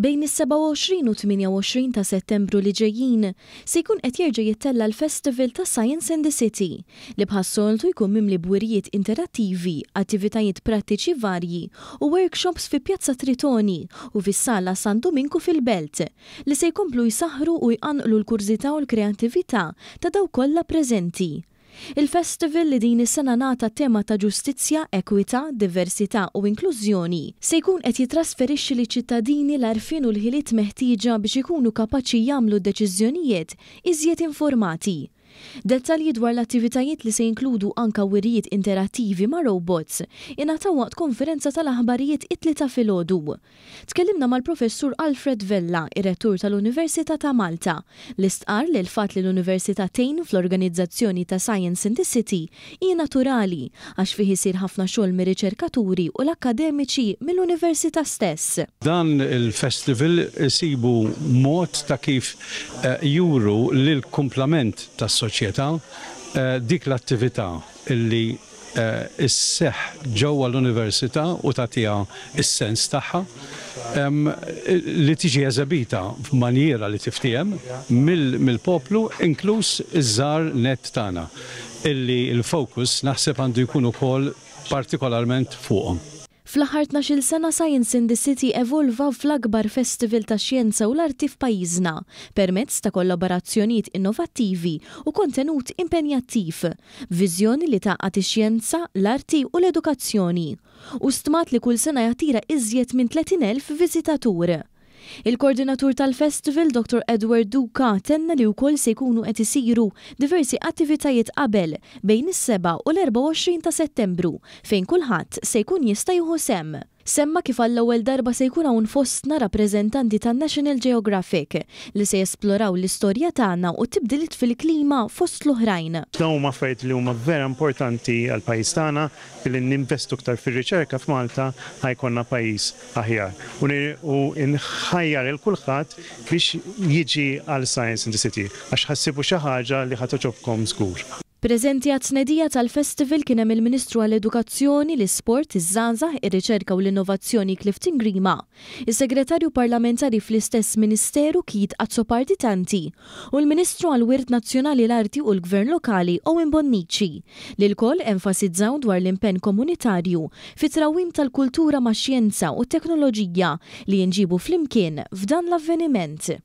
Bejn is-27 u 28 ta' Settembru li ġejjin se jkun qed jerġa' jittella l-Festival ta' Science in the City li bħas-soltu jkun mimli bwirijiet interattivi, attivitajiet prattiċi varji u workshops fi Pjazza Tritoni u fis-Sala San Dominku fil-Belt li se jkomplu jsaħħru u jqanqlu l-kurżità u l-kreattività ta' dawk kollha preżenti. Il-festival li din is-sena nata tema ta' ġustizzja, ekwità, diversità u inklużjoni se jkun qed jitrasferixxi liċ-ċittadini l-għarfien u l-ħiliet meħtieġa biex ikunu kapaċi jagħmlu deċiżjonijiet iżjed informati. Dettalji dwar l-attivitajiet li se jinkludu anka wirijiet interattivi ma' robots ingħataw waqt konferenza tal-aħbarijiet it-tlieta filgħodu. Tkellimna mal-Professur Alfred Vella, ir-Rettur tal-Università ta' Malta, li stqarr li l-fatt li l-Università tgħin fl-organizzazzjoni ta' Science in the City hija naturali għax fih isir ħafna xogħol mir-riċerkaturi u l-akkademiċi mill-Università stess. Dan il-festival isibu mod ta' kif juru lill-kumplament tas-soċjetà dik l-attività illi isseħħ ġewwa l-Università u tagħtiha is-sens tagħha li tiġi eżebita f'manjera li tiftiem mill-poplu inkluż iż-żgħar net tagħna illi l-fokus naħseb għandu jkun ukoll partikolarment fuqhom. Fl-aħħar 12-il sena Science in the City evolva fl-akbar festival ta' xjenza u l-arti f'pajjiżna permezz ta' kollaborazzjonijiet innovattivi u kontenut impenjattiv, viżjoni li taqgħet ix-xjenza, l-arti u l-edukazzjoni u stmat li kull sena jattira iżjed minn 30,000 viżitatur. Il-koordinatur tal-festival, Dr. Edward Duka, tenna li wkoll se jkunu qed isiru diversi attivitajiet qabel bejn is-7 u l-24 ta' Settembru fejn kulħadd se jkun jista' jieħu sehem. Semma kif għall-ewwel darba se jkun hawn fostna rappreżentanti tan-National Geographic li se jesploraw l-istorja tagħna u tibdilit fil-klima fost l-oħrajn. Dawn huma affarijiet li huma vera importanti għall pajjiż tagħna billi ninvestu aktar fir-riċerka f'Malta ħajkonna pajjiż aħjar. U nħajjar il kulħadd biex jiġi għal Science in the City għax ħassibu xi ħaġa li ħadd toġobkom żgur. Preżenti għat-tnedija tal-festival kien hemm il-Ministru għall-Edukazzjoni, l-Isport, iż-Żgħażagħ, ir-Riċerka u l-Innovazzjoni Clifton Grima, is-Segretarju Parlamentari fl-istess Ministeru Kit Azzopardi-Tanti u l-Ministru għall-Wirt Nazzjonali l-Arti u l-Gvern Lokali Owen Bonnici li l-koll enfasizzaw dwar l-impenn komunitarju fit-trawwim tal-kultura max-xjenza u t-teknoloġija li jinġibu flimkien f'dan l-avveniment.